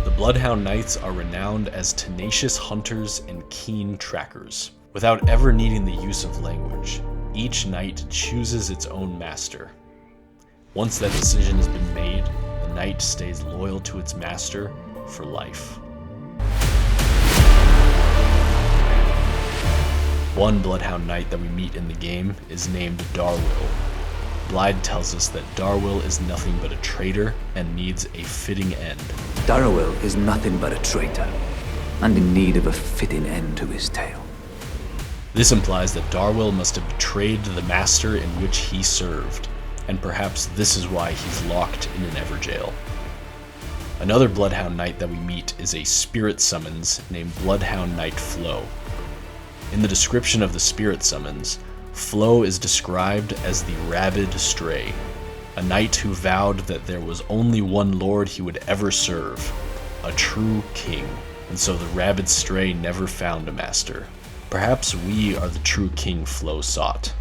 The Bloodhound Knights are renowned as tenacious hunters and keen trackers. Without ever needing the use of language, each knight chooses its own master. Once that decision has been made, the knight stays loyal to its master for life. One Bloodhound Knight that we meet in the game is named Darwyll. Blyde tells us that Darwyll is nothing but a traitor and needs a fitting end. Darwyll is nothing but a traitor, and in need of a fitting end to his tale. This implies that Darwyll must have betrayed the master in which he served, and perhaps this is why he's locked in an Everjail. Another Bloodhound Knight that we meet is a spirit summons named Bloodhound Knight Flo. In the description of the spirit summons, Flo is described as the rabid stray, a knight who vowed that there was only one lord he would ever serve, a true king, and so the rabid stray never found a master. Perhaps we are the true king Flo sought.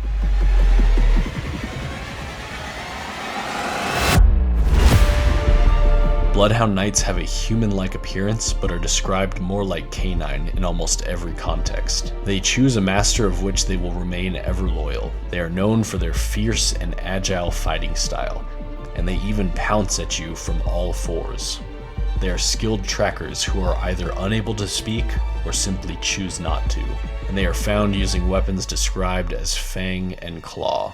Bloodhound Knights have a human-like appearance, but are described more like canine in almost every context. They choose a master of which they will remain ever loyal. They are known for their fierce and agile fighting style, and they even pounce at you from all fours. They are skilled trackers who are either unable to speak or simply choose not to, and they are found using weapons described as Fang and Claw.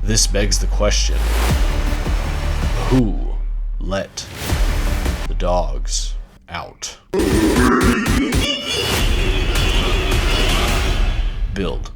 This begs the question: who let the dogs out? Build.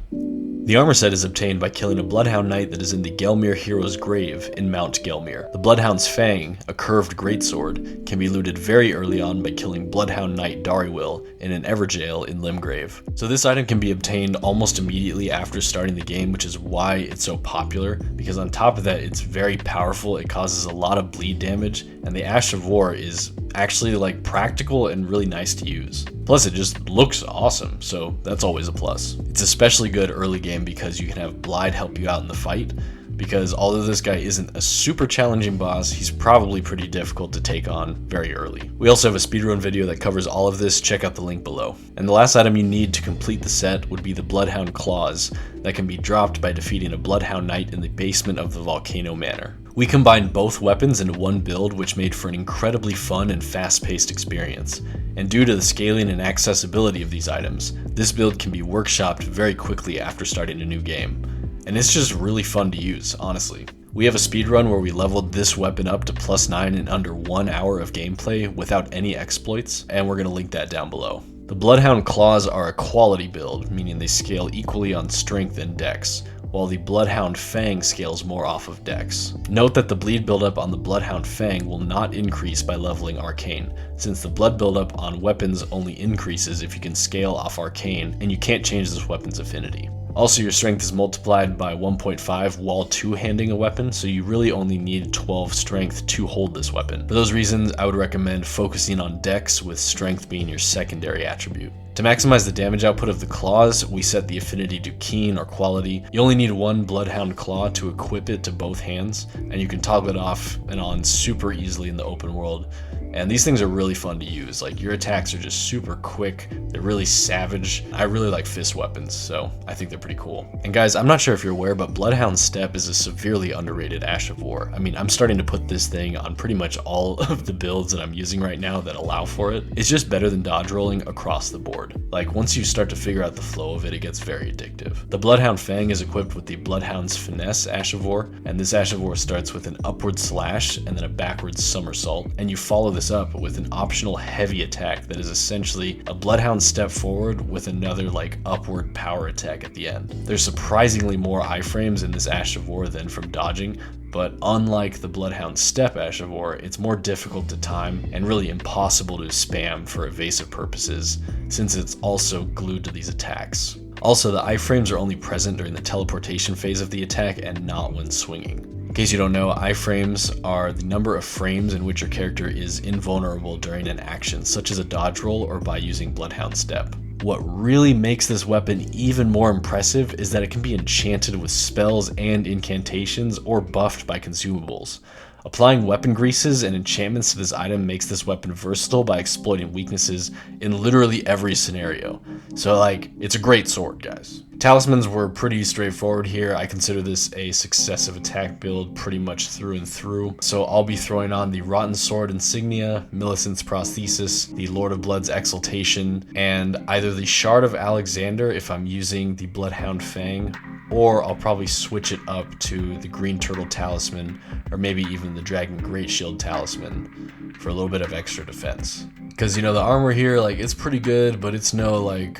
The armor set is obtained by killing a Bloodhound Knight that is in the Gelmir hero's grave in Mount Gelmir. The Bloodhound's Fang, a curved greatsword, can be looted very early on by killing Bloodhound Knight Darwyll in an Everjail in Limgrave. So this item can be obtained almost immediately after starting the game, which is why it's so popular, because on top of that it's very powerful, it causes a lot of bleed damage, and the Ash of War is actually like practical and really nice to use. Plus it just looks awesome, so that's always a plus. It's especially good early game because you can have Blyde help you out in the fight, because although this guy isn't a super challenging boss, he's probably pretty difficult to take on very early. We also have a speedrun video that covers all of this, check out the link below. And the last item you need to complete the set would be the Bloodhound Claws that can be dropped by defeating a Bloodhound Knight in the basement of the Volcano Manor. We combined both weapons into one build, which made for an incredibly fun and fast-paced experience. And due to the scaling and accessibility of these items, this build can be workshopped very quickly after starting a new game. And it's just really fun to use, honestly. We have a speedrun where we leveled this weapon up to +9 in under 1 hour of gameplay without any exploits, and we're going to link that down below. The Bloodhound Claws are a quality build, meaning they scale equally on strength and dex, while the Bloodhound Fang scales more off of dex. Note that the bleed buildup on the Bloodhound Fang will not increase by leveling Arcane, since the blood buildup on weapons only increases if you can scale off Arcane, and you can't change this weapon's affinity. Also, your strength is multiplied by 1.5 while two-handing a weapon, so you really only need 12 strength to hold this weapon. For those reasons, I would recommend focusing on dex, with strength being your secondary attribute. To maximize the damage output of the claws, we set the affinity to keen or quality. You only need one Bloodhound Claw to equip it to both hands, and you can toggle it off and on super easily in the open world. And these things are really fun to use. Like, your attacks are just super quick, they're really savage. I really like fist weapons, so I think they're pretty cool. And guys, I'm not sure if you're aware, but Bloodhound Step is a severely underrated Ash of War. I mean, I'm starting to put this thing on pretty much all of the builds that I'm using right now that allow for it. It's just better than dodge rolling across the board. Like, once you start to figure out the flow of it, it gets very addictive. The Bloodhound Fang is equipped with the Bloodhound's Finesse Ash of War, and this Ash of War starts with an upward slash and then a backwards somersault, and you follow this up with an optional heavy attack that is essentially a Bloodhound step forward with another like upward power attack at the end. There's surprisingly more iframes in this Ash of War than from dodging, but unlike the Bloodhound Step Ash of War, it's more difficult to time and really impossible to spam for evasive purposes, since it's also glued to these attacks. Also, the iframes are only present during the teleportation phase of the attack and not when swinging. In case you don't know, iframes are the number of frames in which your character is invulnerable during an action, such as a dodge roll or by using Bloodhound Step. What really makes this weapon even more impressive is that it can be enchanted with spells and incantations or buffed by consumables. Applying weapon greases and enchantments to this item makes this weapon versatile by exploiting weaknesses in literally every scenario. So like, it's a great sword, guys. Talismans were pretty straightforward here. I consider this a successive attack build pretty much through and through. So I'll be throwing on the Rotten Sword Insignia, Millicent's Prosthesis, the Lord of Blood's Exaltation, and either the Shard of Alexander if I'm using the Bloodhound Fang, or I'll probably switch it up to the Green Turtle Talisman, or maybe even the Dragon Great Shield Talisman for a little bit of extra defense. Because, you know, the armor here, like, it's pretty good, but it's no, like,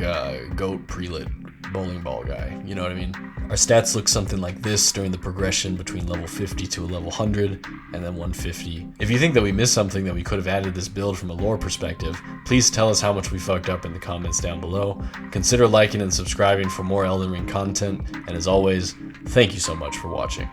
goat prelit bowling ball guy, you know what I mean? Our stats look something like this during the progression between level 50 to a level 100, and then 150. If you think that we missed something that we could have added this build from a lore perspective, please tell us how much we fucked up in the comments down below. Consider liking and subscribing for more Elden Ring content, and as always, thank you so much for watching.